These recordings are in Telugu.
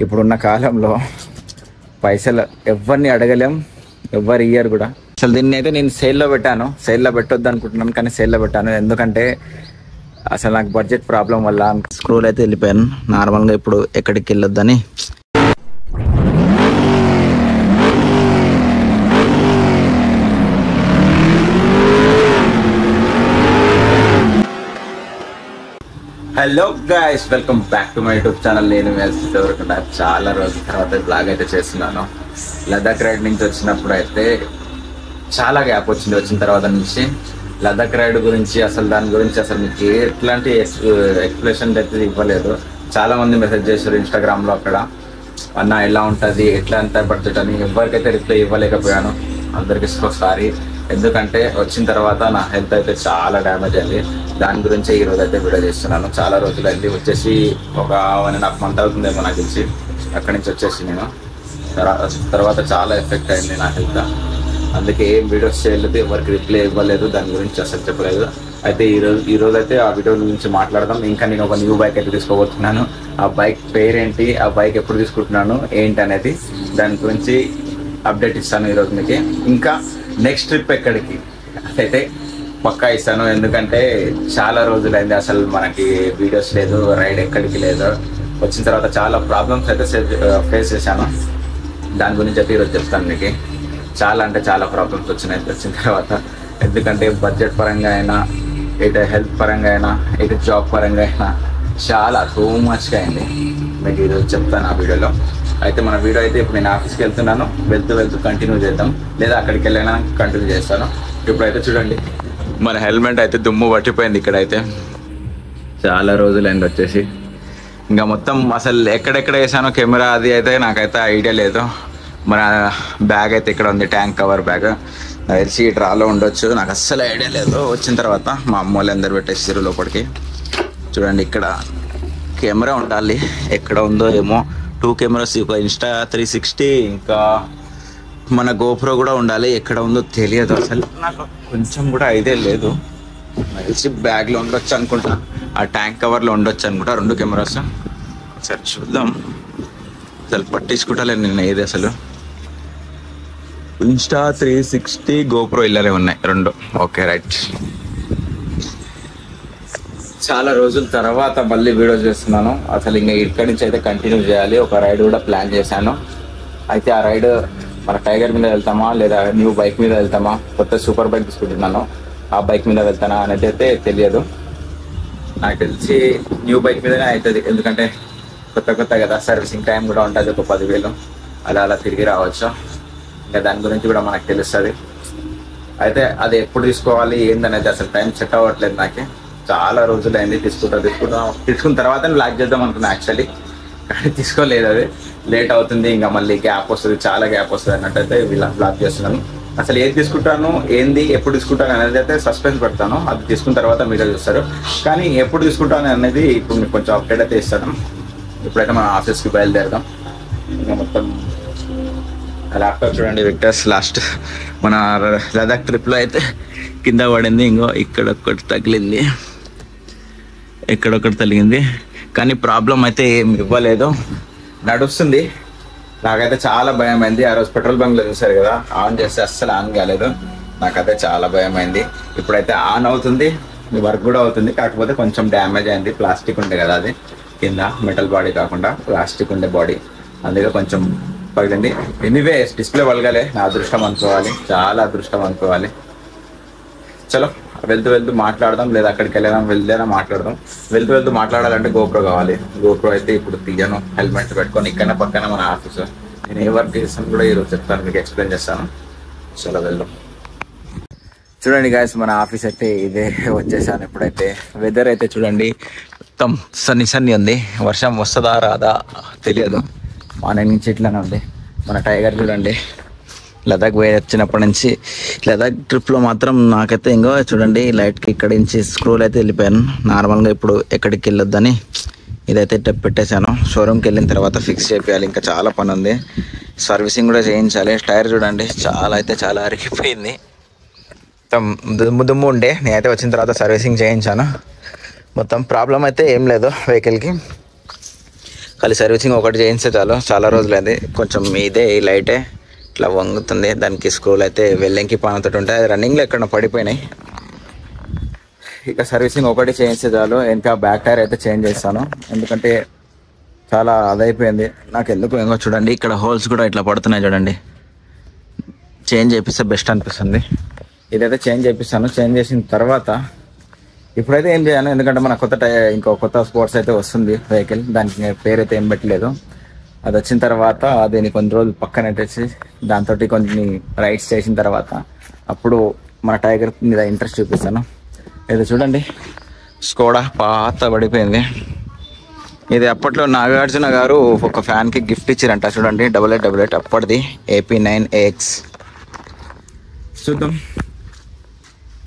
ఇప్పుడున్న కాలంలో పైసలు ఎవరిని అడగలేం, ఎవరు ఇయ్యరు కూడా. అసలు దీన్ని అయితే నేను సేల్లో పెట్టాను, సేల్లో పెట్టొద్దు అనుకుంటున్నాను కానీ సేల్లో పెట్టాను. ఎందుకంటే అసలు నాకు బడ్జెట్ ప్రాబ్లం వల్ల స్క్రూలు అయితే వెళ్ళిపోయాను. నార్మల్గా ఇప్పుడు ఎక్కడికి వెళ్ళొద్దని. Hello guys, welcome back to my YouTube channel. నేను ఎవరికన్నా చాలా రోజుల తర్వాత బ్లాగ్ అయితే చేస్తున్నాను. లదాఖ్ రైడ్ నుంచి వచ్చినప్పుడు అయితే చాలా గ్యాప్ వచ్చింది. వచ్చిన తర్వాత నుంచి లదాఖ్ రైడ్ గురించి అసలు దాని గురించి అసలు మీకు ఎట్లాంటి ఎక్స్ప్లెనేషన్ అయితే ఇవ్వలేదు. చాలా మంది మెసేజ్ చేశారు ఇన్స్టాగ్రామ్లో, అక్కడ అన్న ఎలా ఉంటుంది, ఎట్లా అంత బడ్జెట్ అని. ఎవరికైతే రిప్లై ఇవ్వలేకపోయాను. అందరికీ సారీ. ఎందుకంటే వచ్చిన తర్వాత నా హెల్త్ అయితే చాలా డ్యామేజ్ అయింది. దాని గురించి ఈరోజు అయితే వీడియో చేస్తున్నాను. చాలా రోజులు అయింది, వచ్చేసి ఒక 1.5 month అవుతుందేమో నాకు తెలిసి అక్కడి నుంచి వచ్చేసి నేను. తర్వాత చాలా ఎఫెక్ట్ అయింది నా హెల్త్. అందుకే ఏం వీడియోస్ చేయలేదు, ఎవరికి రిప్లై ఇవ్వలేదు, దాని గురించి అసలు చెప్పలేదు. అయితే ఈరోజు అయితే ఆ వీడియో గురించి మాట్లాడదాం. ఇంకా నేను ఒక న్యూ బైక్ అయితే తీసుకోబోతున్నాను. ఆ బైక్ పేరేంటి, ఆ బైక్ ఎప్పుడు తీసుకుంటున్నాను ఏంటి అనేది దాని గురించి అప్డేట్ ఇస్తాను ఈరోజు మీకు. ఇంకా నెక్స్ట్ ట్రిప్ ఎక్కడికి అయితే పక్కా ఇస్తాను. ఎందుకంటే చాలా రోజులైంది అసలు మనకి వీడియోస్ లేదు, రైడ్ ఎక్కడికి లేదు. వచ్చిన తర్వాత చాలా ప్రాబ్లమ్స్ అయితే ఫేస్ చేశాను. దాని గురించి అయితే ఈరోజు చెప్తాను మీకు. చాలా అంటే చాలా ప్రాబ్లమ్స్ వచ్చిన తర్వాత. ఎందుకంటే బడ్జెట్ పరంగా అయినా, ఇటు హెల్త్ పరంగా అయినా, ఇటు జాబ్ పరంగా అయినా చాలా టూ మచ్గా అయింది. మీకు ఈరోజు చెప్తాను ఆ వీడియోలో. అయితే మన వీడియో అయితే ఇప్పుడు నేను ఆఫీస్కి వెళ్తున్నాను. వెళ్తూ కంటిన్యూ చేద్దాం, లేదా అక్కడికి వెళ్ళినా కంటిన్యూ చేస్తాను. ఇప్పుడైతే చూడండి, మన హెల్మెట్ అయితే దుమ్ము పట్టిపోయింది. ఇక్కడైతే చాలా రోజులైంది వచ్చేసి. ఇంకా మొత్తం అసలు ఎక్కడెక్కడ వేసానో కెమెరా అది అయితే నాకైతే ఐడియా లేదు. మన బ్యాగ్ అయితే ఇక్కడ ఉంది, ట్యాంక్ కవర్ బ్యాగ్. నాకు తెలిసి డ్రాలో ఉండొచ్చు, నాకు అస్సలు ఐడియా లేదు. వచ్చిన తర్వాత మా అమ్మ వాళ్ళు అందరు పెట్టేసారు లోపలికి. చూడండి, ఇక్కడ కెమెరా ఉండాలి, ఎక్కడ ఉందో ఏమో. 2 కెమెరాస్, ఒక ఇన్స్టా 360, ఇంకా మన గోప్రో కూడా ఉండాలి. ఎక్కడ ఉందో తెలియదు అసలు, నాకు కొంచెం కూడా ఐడియా లేదు. తెలిసి బ్యాగ్లో ఉండొచ్చు అనుకుంటా, ఆ ట్యాంక్ కవర్లో ఉండొచ్చు అనుకుంటా 2 కెమెరాస్. సరే చూద్దాం. అసలు పట్టించుకుంటా నేను ఏది అసలు. ఇన్స్టా 360, గోప్రో ఇలానే ఉన్నాయి 2. Okay right. చాలా రోజుల తర్వాత మళ్ళీ వీడియో చేస్తున్నాను. అసలు ఇంకా ఇక్కడి నుంచి అయితే కంటిన్యూ చేయాలి. ఒక రైడ్ కూడా ప్లాన్ చేశాను. అయితే ఆ రైడ్ మన టైగర్ మీద వెళ్తామా, లేదా న్యూ బైక్ మీద వెళ్తామా, కొత్త సూపర్ బైక్ తీసుకుంటున్నాను ఆ బైక్ మీద వెళ్తానా అనేది అయితే తెలియదు. నాకు తెలిసి న్యూ బైక్ మీదనే అవుతుంది. ఎందుకంటే కొత్త కదా, సర్వీసింగ్ టైం కూడా ఉంటుంది, ఒక 10,000 అలా తిరిగి రావచ్చు. ఇంకా దాని గురించి కూడా మనకు తెలుస్తుంది. అయితే అది ఎప్పుడు తీసుకోవాలి ఏందనేది అసలు టైం సెట్ అవ్వట్లేదు నాకు. చాలా రోజులైంది తీసుకున్న తర్వాత బ్లాక్ చేద్దాం అనుకున్నా యాక్చువల్లీ, కానీ తీసుకోలేదు. అది లేట్ అవుతుంది, ఇంకా మళ్ళీ గ్యాప్ వస్తుంది, చాలా గ్యాప్ వస్తుంది అన్నట్టయితే వీళ్ళ బ్లాక్ చేస్తున్నాను. అసలు ఏది తీసుకుంటాను, ఏంది, ఎప్పుడు తీసుకుంటాను అనేది అయితే సస్పెన్స్ పెడతాను. అది తీసుకున్న తర్వాత మీరే చూస్తారు. కానీ ఎప్పుడు తీసుకుంటాను అనేది ఇప్పుడు మీకు కొంచెం అప్డేట్ అయితే ఇస్తాను. ఇప్పుడైతే మన ఆఫీస్కి బయలుదేరదాం. ఇంకా మొత్తం ల్యాప్టాప్ చూడండి, విక్టర్స్ లాస్ట్ మన లదాఖ్ ట్రిప్లో అయితే కింద పడింది. ఇంకో ఇక్కడొక్కటి తగిలింది, ఇక్కడొక్కటి తగిలింది. కానీ ప్రాబ్లం అయితే ఏం ఇవ్వలేదు, నడుస్తుంది. నాకైతే చాలా భయం అయింది. ఆ రోజు పెట్రోల్ బంక్లో చూసారు కదా, ఆన్ చేస్తే అస్సలు ఆన్ కాలేదు. నాకైతే చాలా భయం అయింది. ఇప్పుడైతే ఆన్ అవుతుంది, వర్క్ కూడా అవుతుంది. కాకపోతే కొంచెం డ్యామేజ్ అయింది. ప్లాస్టిక్ ఉండే కదా అది, కింద మెటల్ బాడీ కాకుండా ప్లాస్టిక్ ఉండే బాడీ, అందుకే కొంచెం పగిలింది. ఎనీవే డిస్ప్లే పలగలే, నా అదృష్టం అనుకోవాలి, చాలా అదృష్టం అనుకోవాలి. చలో వెళ్తూ మాట్లాడదాం, లేదా అక్కడికి వెళ్ళైనా మాట్లాడదాం. వెళ్తూ మాట్లాడాలంటే గోప్రో కావాలి. గోప్రో అయితే ఇప్పుడు తీయను, హెల్మెట్ పెట్టుకొని. ఇక్కడ పక్కన మన ఆఫీసు. నేను ఏ వర్క్ చేస్తాను కూడా ఈరోజు చెప్తాను, మీకు ఎక్స్ప్లెయిన్ చేస్తాను. చలో వెళ్దాం. చూడండి గాయస్, మన ఆఫీస్ అయితే ఇదే వచ్చేసాను. ఇప్పుడైతే వెదర్ అయితే చూడండి, మొత్తం సన్ని ఉంది. వర్షం వస్తుందా రాదా తెలియదు. మార్నింగ్ నుంచి ఇట్లానే ఉంది. మన టైగర్ చూడండి, లదాఖ్ పోయి వచ్చినప్పటి నుంచి లదాఖ్ ట్రిప్లో మాత్రం నాకైతే ఇంకో చూడండి, లైట్కి ఇక్కడి నుంచి స్క్రూలు అయితే వెళ్ళిపోయాను. నార్మల్గా ఇప్పుడు ఎక్కడికి వెళ్ళొద్దని ఇదైతే పెట్టేశాను. షోరూమ్కి వెళ్ళిన తర్వాత ఫిక్స్ చేయాలి. ఇంకా చాలా పని ఉంది, సర్వీసింగ్ కూడా చేయించాలి. టైర్ చూడండి చాలా అరిగిపోయింది. మొత్తం దుమ్ము ఉండే. నేనైతే వచ్చిన తర్వాత సర్వీసింగ్ చేయించాను. మొత్తం ప్రాబ్లం అయితే ఏం లేదు వెహికల్కి. ఖాళీ సర్వీసింగ్ ఒకటి చేయిస్తే చాలు, చాలా రోజులైంది. కొంచెం ఇదే ఈ లైటే ఇట్లా వంగుతుంది, దానికి స్క్రూలు అయితే వెల్లెంకి పానతో ఉంటాయి, అది రన్నింగ్లో ఎక్కడ పడిపోయినాయి. ఇక సర్వీసింగ్ ఒకటి చేయిస్తే చాలు. ఇంకా బ్యాక్ టైర్ అయితే చేంజ్ చేస్తాను, ఎందుకంటే చాలా అదైపోయింది నాకు. ఎందుకు ఏమో చూడండి, ఇక్కడ హోల్స్ కూడా ఇట్లా పడుతున్నాయి చూడండి. చేంజ్ చేపిస్తే బెస్ట్ అనిపిస్తుంది. ఇదైతే చేంజ్ చేపిస్తాను. చేంజ్ చేసిన తర్వాత ఇప్పుడైతే ఏం చేయాలి, ఎందుకంటే మన ఇంకో కొత్త స్పోర్ట్స్ అయితే వస్తుంది వెహికల్, దానికి పేరు అయితే ఏం పెట్టలేదు. అది వచ్చిన తర్వాత దీన్ని కొన్ని రోజులు పక్కన పెట్టేసి దాంతో కొన్ని రైడ్స్ చేసిన తర్వాత అప్పుడు మన టైగర్ మీద ఇంట్రెస్ట్ చూపిస్తాను. ఇది చూడండి, స్కోడా పాత పడిపోయింది. ఇది అప్పట్లో నాగార్జున గారు ఒక ఫ్యాన్కి గిఫ్ట్ ఇచ్చారంట చూడండి, 8888 అప్పటిది AP9AX. చూద్దాం.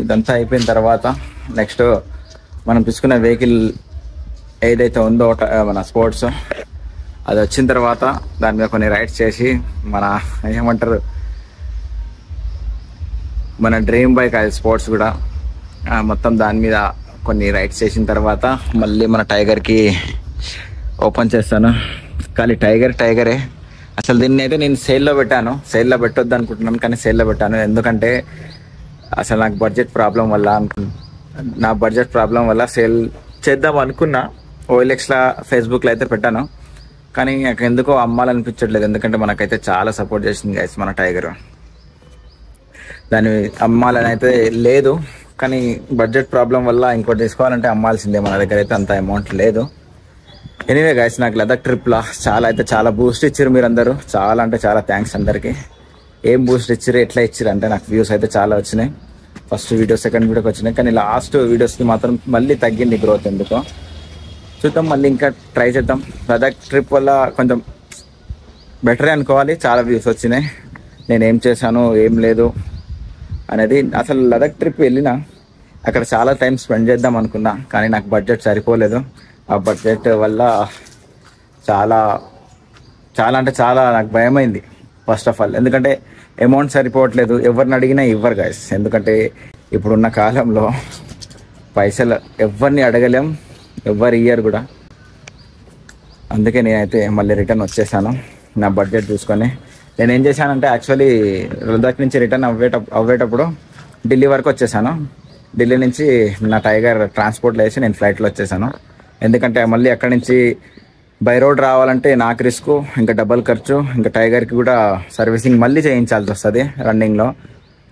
ఇదంతా అయిపోయిన తర్వాత నెక్స్ట్ మనం తీసుకున్న వెహికల్ ఏదైతే ఉందో మన స్పోర్ట్స్, అది వచ్చిన తర్వాత దాని మీద కొన్ని రైడ్స్ చేసి మన ఏమంటారు మన డ్రీమ్ బైక్ అది స్పోర్ట్స్ కూడా మొత్తం దాని మీద కొన్ని రైడ్స్ చేసిన తర్వాత మళ్ళీ మన టైగర్కి ఓపెన్ చేస్తాను. కానీ టైగరే అసలు దీన్ని అయితే నేను సేల్లో పెట్టాను. సేల్లో పెట్టొద్దు అనుకుంటున్నాను, కానీ సేల్లో పెట్టాను. ఎందుకంటే అసలు నాకు బడ్జెట్ ప్రాబ్లం వల్ల సేల్ చేద్దాం అనుకున్నా. OLXలో ఫేస్బుక్లో అయితే పెట్టాను, కానీ నాకు ఎందుకో అమ్మాలనిపించట్లేదు. ఎందుకంటే మనకైతే చాలా సపోర్ట్ చేసింది గైస్ మన టైగర్. దాన్ని అమ్మాలని అయితే లేదు, కానీ బడ్జెట్ ప్రాబ్లం వల్ల ఇంకోటి తీసుకోవాలంటే అమ్మాల్సిందే. మన దగ్గర అయితే అంత అమౌంట్ లేదు. ఎనీవే గైస్, నాకు లదాఖ్ ట్రిప్లో చాలా బూస్ట్ ఇచ్చారు మీరందరూ. చాలా అంటే చాలా థ్యాంక్స్ అందరికీ. ఏం బూస్ట్ ఇచ్చారు, ఎట్లా ఇచ్చారు అంటే నాకు వ్యూస్ అయితే చాలా వచ్చినాయి. ఫస్ట్ వీడియో, సెకండ్ వీడియోకి వచ్చినాయి, కానీ లాస్ట్ వీడియోస్కి మాత్రం మళ్ళీ తగ్గింది గ్రోత్. ఎందుకో చూద్దాం, మళ్ళీ ఇంకా ట్రై చేద్దాం. లదాఖ్ ట్రిప్ వల్ల కొంచెం బెటరే అనుకోవాలి, చాలా వ్యూస్ వచ్చినాయి. నేను ఏం చేశాను ఏం లేదు అనేది. అసలు లదాఖ్ ట్రిప్ వెళ్ళినా అక్కడ చాలా టైం స్పెండ్ చేద్దాం అనుకున్నా, కానీ నాకు బడ్జెట్ సరిపోలేదు. ఆ బడ్జెట్ వల్ల చాలా అంటే చాలా నాకు భయమైంది ఫస్ట్ ఆఫ్ ఆల్. ఎందుకంటే అమౌంట్ సరిపోవట్లేదు, ఎవరిని అడిగినా ఇవ్వరు గైస్. ఎందుకంటే ఇప్పుడున్న కాలంలో పైసలు ఎవరిని అడగలేం, ఎవరు ఇయ్యరు కూడా. అందుకే నేనైతే మళ్ళీ రిటర్న్ వచ్చేసాను నా బడ్జెట్ చూసుకొని. నేను ఏం చేశానంటే యాక్చువల్లీ లదాఖ్ నుంచి రిటర్న్ అవ్వేటప్పుడు ఢిల్లీ వరకు వచ్చేసాను. ఢిల్లీ నుంచి నా టైగర్ ట్రాన్స్పోర్ట్లో వేసి నేను ఫ్లైట్లో వచ్చేసాను. ఎందుకంటే మళ్ళీ అక్కడి నుంచి బై రోడ్ రావాలంటే నాకు రిస్క్, ఇంకా డబల్ ఖర్చు, ఇంకా టైగర్కి కూడా సర్వీసింగ్ మళ్ళీ చేయించాల్సి వస్తుంది రన్నింగ్లో.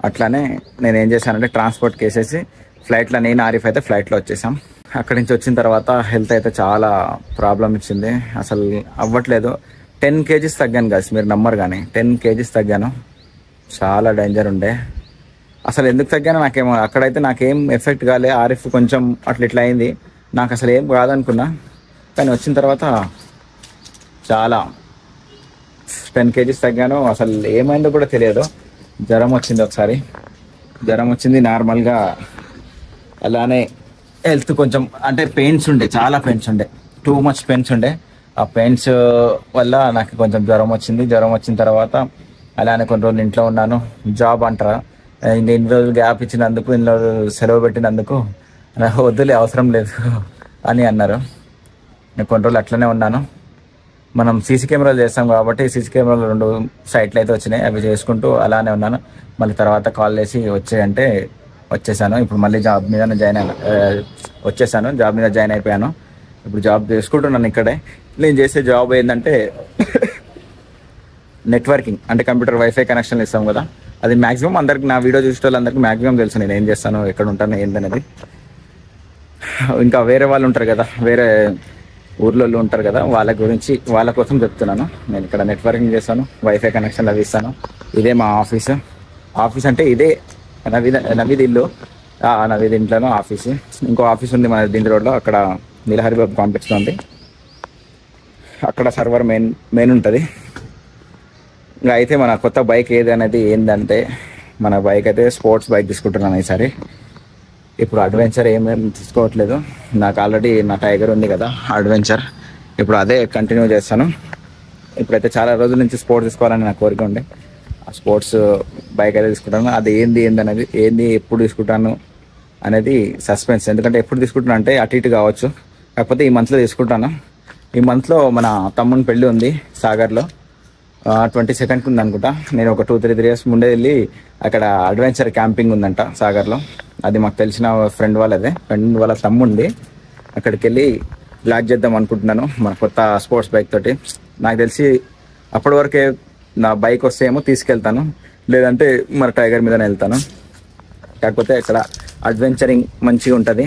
అట్లానే నేను ఏం చేశానంటే ట్రాన్స్పోర్ట్కి వేసేసి ఫ్లైట్లో, నేను ఆరిఫ్ అయితే ఫ్లైట్లో వచ్చేసాం. అక్కడి నుంచి వచ్చిన తర్వాత హెల్త్ అయితే చాలా ప్రాబ్లం ఇచ్చింది, అసలు అవ్వట్లేదు. 10 kgs తగ్గాను గైస్, మీరు నమ్మరు కానీ 10 kgs తగ్గాను. చాలా డేంజర్ ఉండే. అసలు ఎందుకు తగ్గానో నాకేమో, అక్కడైతే నాకేం ఎఫెక్ట్ కాలే. ఆరిఫ్ కొంచెం ఇట్లా అయింది, నాకు అసలు ఏం కాదనుకున్నా. కానీ వచ్చిన తర్వాత చాలా 10 kgs తగ్గాను. అసలు ఏమైందో కూడా తెలియదు. జ్వరం వచ్చింది ఒకసారి, జ్వరం వచ్చింది నార్మల్గా. అలానే హెల్త్ కొంచెం అంటే పెయిన్స్ ఉండే, చాలా పెయిన్స్ ఉండే, టూ మచ్ పెయిన్స్ ఉండే. ఆ పెయిన్స్ వల్ల నాకు కొంచెం జ్వరం వచ్చింది. జ్వరం వచ్చిన తర్వాత అలానే కొన్ని రోజులు ఇంట్లో ఉన్నాను. జాబ్ అంటారా, ఇన్ని రోజులు గ్యాప్ ఇచ్చినందుకు, ఇన్ని రోజులు సెలవు పెట్టినందుకు నాకు వద్దులే, అవసరం లేదు అని అన్నారు. నేను కొన్ని రోజులు అట్లనే ఉన్నాను. మనం సీసీ కెమెరాలు చేస్తాం కాబట్టి సీసీ కెమెరాలు 2 సైట్లు అయితే వచ్చినాయి, అవి చేసుకుంటూ అలానే ఉన్నాను. మళ్ళీ తర్వాత కాల్ చేసి వచ్చేయంటే వచ్చేసాను. ఇప్పుడు మళ్ళీ జాబ్ మీద వచ్చేసాను, జాబ్ మీద జాయిన్ అయిపోయాను. ఇప్పుడు జాబ్ చేసుకుంటున్నాను ఇక్కడే. నేను చేసే జాబ్ ఏంటంటే నెట్వర్కింగ్, అంటే కంప్యూటర్ వైఫై కనెక్షన్లు ఇస్తాం కదా, అది మ్యాక్సిమం అందరికి, నా వీడియో చూసే వాళ్ళందరికీ మ్యాక్సిమం తెలుసు నేను ఏం చేస్తాను, ఎక్కడ ఉంటాను ఏందనేది. ఇంకా వేరే వాళ్ళు ఉంటారు కదా, వేరే ఊర్లో ఉంటారు కదా, వాళ్ళ గురించి, వాళ్ళ కోసం చెప్తున్నాను. నేను ఇక్కడ నెట్వర్కింగ్ చేస్తాను, వైఫై కనెక్షన్లు అవి ఇస్తాను. ఇదే మా ఆఫీస్ అంటే ఇదే నవీద్ ఇల్లు, నవీద్ ఇంట్లోనూ ఆఫీసు. ఇంకో ఆఫీస్ ఉంది మన దిండి రోడ్లో, అక్కడ నీలహరి బాబు కాంప్లెక్స్లో ఉంది. అక్కడ సర్వర్ మెయిన్ ఉంటుంది. ఇంకా అయితే మన కొత్త బైక్ ఏది అనేది ఏంటంటే, మన బైక్ అయితే స్పోర్ట్స్ బైక్ తీసుకుంటున్నాను ఈసారి. ఇప్పుడు అడ్వెంచర్ ఏమేమి తీసుకోవట్లేదు, నాకు ఆల్రెడీ నా టైగర్ ఉంది కదా అడ్వెంచర్, ఇప్పుడు అదే కంటిన్యూ చేస్తాను. ఇప్పుడైతే చాలా రోజుల నుంచి స్పోర్ట్స్ తీసుకోవాలని నా కోరిక ఉండే, ఆ స్పోర్ట్స్ బైక్ అయితే తీసుకుంటాను. అది ఏంది ఎప్పుడు తీసుకుంటాను అనేది సస్పెన్స్. ఎందుకంటే ఎప్పుడు తీసుకుంటాను అంటే అటు ఇటు కావచ్చు, కాకపోతే ఈ మంత్లో తీసుకుంటాను. ఈ మంత్లో మన తమ్ముని పెళ్ళి ఉంది సాగర్లో, 22nd ఉంది అనుకుంటా. నేను ఒక 2-3 ఇయర్స్ ముందే వెళ్ళి అక్కడ అడ్వెంచర్ క్యాంపింగ్ ఉందంట సాగర్లో. అది మాకు తెలిసిన ఫ్రెండ్ వాళ్ళ తమ్ముంది. అక్కడికి వెళ్ళి బ్లాక్ చేద్దాం అనుకుంటున్నాను మన కొత్త స్పోర్ట్స్ బైక్ తోటి. నాకు తెలిసి అప్పటి వరకే నా బైక్ వస్తే ఏమో తీసుకెళ్తాను, లేదంటే మన టైగర్ మీదనే వెళ్తాను. కాకపోతే ఇక్కడ అడ్వెంచరింగ్ మంచిగా ఉంటుంది.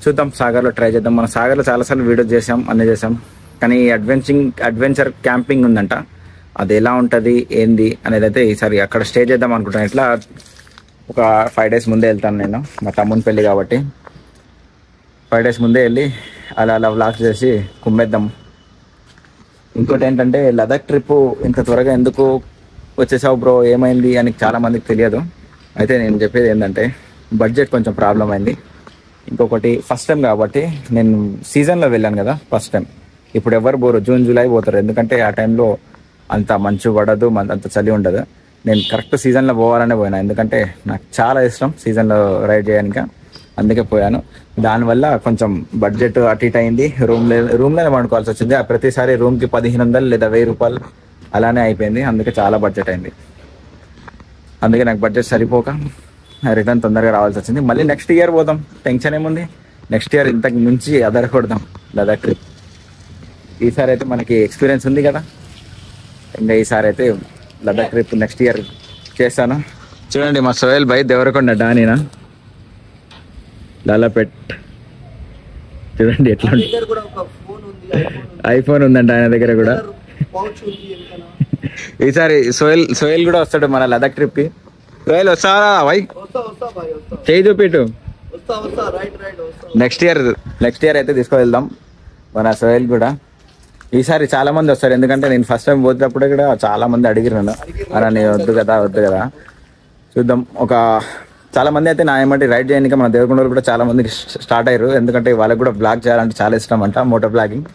చూద్దాం, సాగర్లో ట్రై చేద్దాం. మనం సాగర్లో చాలాసార్లు వీడియోస్ చేసాం, అన్నీ చేసాం. కానీ అడ్వెంచర్ క్యాంపింగ్ ఉందంట. అది ఎలా ఉంటుంది ఏంది అనేది అయితే ఈసారి అక్కడ స్టే చేద్దాం అనుకుంటాను. ఇట్లా ఒక 5 days ముందే వెళ్తాను నేను, మా తమ్ముని పెళ్ళి కాబట్టి 5 days ముందే వెళ్ళి అలా వ్లాగ్స్ చేసి కుమ్మేద్దాం. ఇంకోటి ఏంటంటే లదాఖ్ ట్రిప్ ఇంత త్వరగా ఎందుకు వచ్చేసావు బ్రో, ఏమైంది అని చాలా మందికి తెలియదు. అయితే నేను చెప్పేది ఏంటంటే బడ్జెట్ కొంచెం ప్రాబ్లం అయింది. ఇంకొకటి ఫస్ట్ టైం కాబట్టి నేను సీజన్లో వెళ్ళాను కదా ఫస్ట్ టైం. ఇప్పుడు ఎవరు పోరు, జూన్ జూలై పోతారు, ఎందుకంటే ఆ టైంలో అంత మంచు పడదు, అంత చలి ఉండదు. నేను కరెక్ట్ సీజన్లో పోవాలనే పోయినా, ఎందుకంటే నాకు చాలా ఇష్టం సీజన్లో రైడ్ చేయడానికి, అందుకే పోయాను. దానివల్ల కొంచెం బడ్జెట్ అటు ఇటు అయింది. రూమ్లోనే వండుకోవాల్సి వచ్చింది. ప్రతిసారి రూమ్కి 1500 లేదా 1000 రూపాయలు అలానే అయిపోయింది. అందుకే చాలా బడ్జెట్ అయింది. అందుకే నాకు బడ్జెట్ సరిపోక రిటర్న్ తొందరగా రావాల్సి వచ్చింది. మళ్ళీ నెక్స్ట్ ఇయర్ పోదాం, టెన్షన్ ఏముంది. నెక్స్ట్ ఇయర్ ఇంతకు మించి అదరకొడదాం లదాఖ్ ట్రిప్. ఈసారి అయితే మనకి ఎక్స్పీరియన్స్ ఉంది కదా, ఇంకా ఈసారి అయితే లదాఖ్ ట్రిప్ నెక్స్ట్ ఇయర్ చేస్తాను. చూడండి మా సోహెల్ భాయ్ దేవరకొండ డానీనా లాలాపెట్, చూడండి ఎట్లా ఐఫోన్ ఉందంట ఆయన దగ్గర కూడా. ఈసారి సోహెల్ కూడా వస్తాడు మన లదాఖ్ ట్రిప్ కి. సోహెల్ వస్తారా భాయ్, చేయి చూపిట్టు. నెక్స్ట్ ఇయర్ అయితే తీసుకువెళ్దాం మన సోహెల్ కూడా. ఈసారి చాలా మంది వస్తారు, ఎందుకంటే నేను ఫస్ట్ టైం పోతున్నప్పుడు కూడా చాలా మంది అడిగినాను అలా, నేను వద్దు కదా. చూద్దాం. చాలా మంది అయితే నా ఏమంటే రైడ్ చేయడానికి మన దేవరకొండలో కూడా చాలా మందికి స్టార్ట్ అయ్యారు, ఎందుకంటే వాళ్ళకి కూడా బ్లాగ్ చేయాలంటే చాలా ఇష్టం అంట, మోటో బ్లాగింగ్.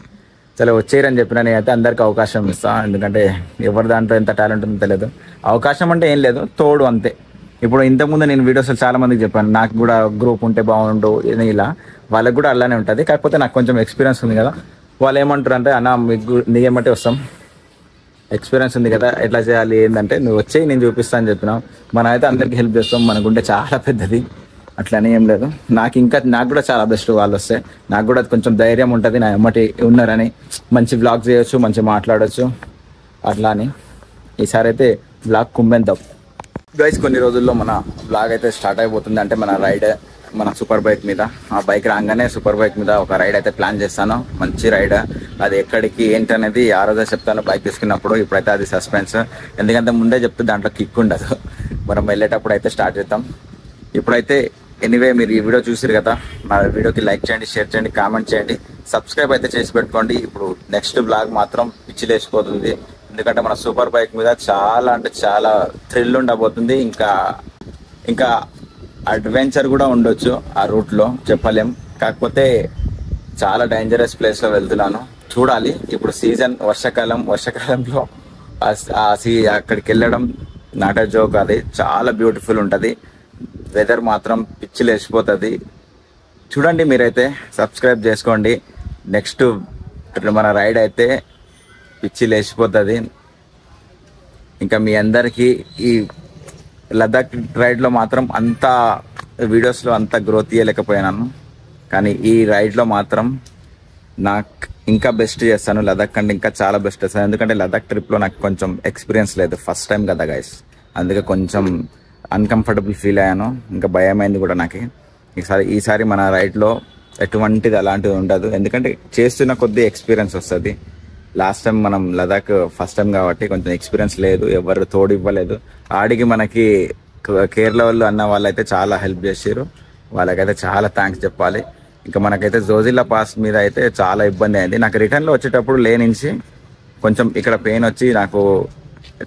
చాలా వచ్చేయరని చెప్పిన నేనైతే అందరికి అవకాశం ఇస్తాను, ఎందుకంటే ఎవరి దాంట్లో ఎంత టాలెంట్ ఉందో తెలియదు. అవకాశం అంటే ఏం లేదు, తోడు అంతే. ఇప్పుడు ఇంతకుముందు నేను వీడియోస్లో చాలా మందికి చెప్పాను నాకు కూడా గ్రూప్ ఉంటే బాగుండు ఇలా, వాళ్ళకి కూడా అలానే ఉంటుంది. కాకపోతే నాకు కొంచెం ఎక్స్పీరియన్స్ ఉంది కదా, వాళ్ళు ఏమంటారు అంటే అన్న మీకు నీకేమంటే వస్తాం, ఎక్స్పీరియన్స్ ఉంది కదా, ఎట్లా చేయాలి ఏంటంటే నువ్వు వచ్చేయి నేను చూపిస్తాను అని చెప్పినాం. మనం అయితే అందరికీ హెల్ప్ చేస్తాం, మన గుండె చాలా పెద్దది, అట్లనే ఏం లేదు. నాకు కూడా చాలా బెస్ట్ వాళ్ళు వస్తే, నాకు కూడా కొంచెం ధైర్యం ఉంటుంది, నా ఎమ్మటి ఉన్నారని మంచి బ్లాగ్ చేయొచ్చు, మంచి మాట్లాడచ్చు అట్లా అని. ఈసారి అయితే బ్లాగ్ కుమ్మేద్దాం గైస్. కొన్ని రోజుల్లో మన బ్లాగ్ అయితే స్టార్ట్ అయిపోతుంది, అంటే మన రైడ్ మన సూపర్ బైక్ మీద. ఆ బైక్ రాగానే సూపర్ బైక్ మీద ఒక రైడ్ అయితే ప్లాన్ చేస్తాను, మంచి రైడ్. అది ఎక్కడికి ఏంటనేది ఆ రోజే చెప్తాను బైక్ తీసుకున్నప్పుడు. ఇప్పుడైతే అది సస్పెన్స్, ఎందుకంటే ముందే చెప్తే దాంట్లో కిక్ ఉండదు. మనం వెళ్ళేటప్పుడు అయితే స్టార్ట్ చేద్దాం. ఇప్పుడైతే ఎనీవే మీరు ఈ వీడియో చూసారు కదా, మా వీడియోకి లైక్ చేయండి, షేర్ చేయండి, కామెంట్ చేయండి, సబ్స్క్రైబ్ అయితే చేసి పెట్టుకోండి. ఇప్పుడు నెక్స్ట్ బ్లాగ్ మాత్రం పిచ్చిలేసిపోతుంది, ఎందుకంటే మన సూపర్ బైక్ మీద చాలా అంటే చాలా థ్రిల్ ఉండబోతుంది. ఇంకా అడ్వెంచర్ కూడా ఉండొచ్చు ఆ రూట్లో, చెప్పలేం. కాకపోతే చాలా డేంజరస్ ప్లేస్లో వెళ్తున్నాను, చూడాలి. ఇప్పుడు సీజన్ వర్షాకాలంలో అక్కడికి వెళ్ళడం నాట్ ఎ జోక్. అది చాలా బ్యూటిఫుల్ ఉంటుంది, వెదర్ మాత్రం పిచ్చిలేసిపోతుంది. చూడండి, మీరైతే సబ్స్క్రైబ్ చేసుకోండి. నెక్స్ట్ మన రైడ్ అయితే పిచ్చిలేసిపోతుంది. ఇంకా మీ అందరికీ ఈ లదాఖ్ రైడ్లో మాత్రం అంత వీడియోస్లో అంత గ్రోత్ ఇవ్వలేకపోయినాను, కానీ ఈ రైడ్లో మాత్రం నాకు ఇంకా బెస్ట్ చేస్తాను. లదాఖ్ కంటే ఇంకా చాలా బెస్ట్ చేస్తాను, ఎందుకంటే లదాఖ్ ట్రిప్లో నాకు కొంచెం ఎక్స్పీరియన్స్ లేదు, ఫస్ట్ టైం కదా గైస్, అందుకే కొంచెం అన్కంఫర్టబుల్ ఫీల్ అయ్యాను, ఇంకా భయమైంది కూడా నాకు. ఈసారి మన రైడ్లో ఎటువంటిది అలాంటిది ఉండదు, ఎందుకంటే చేస్తున్న కొద్దీ ఎక్స్పీరియన్స్ వస్తుంది. లాస్ట్ టైం మనం లదాఖ్ ఫస్ట్ టైం కాబట్టి కొంచెం ఎక్స్పీరియన్స్ లేదు, ఎవరు తోడు ఇవ్వలేదు. ఆడికి మనకి కేరళ వాళ్ళు అన్న వాళ్ళైతే చాలా హెల్ప్ చేసారు, వాళ్ళకైతే చాలా థ్యాంక్స్ చెప్పాలి. ఇంకా మనకైతే జోజిల్లా పాస్ మీద అయితే చాలా ఇబ్బంది అయింది. నాకు రిటర్న్లో వచ్చేటప్పుడు లేనించి కొంచెం ఇక్కడ పెయిన్ వచ్చి నాకు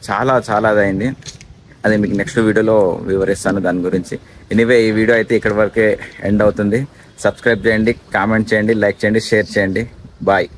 చాలా అదైంది. అది మీకు నెక్స్ట్ వీడియోలో వివరిస్తాను దాని గురించి. ఎనీవే ఈ వీడియో అయితే ఇక్కడి వరకే ఎండ్ అవుతుంది. సబ్స్క్రైబ్ చేయండి, కామెంట్ చేయండి, లైక్ చేయండి, షేర్ చేయండి. బాయ్.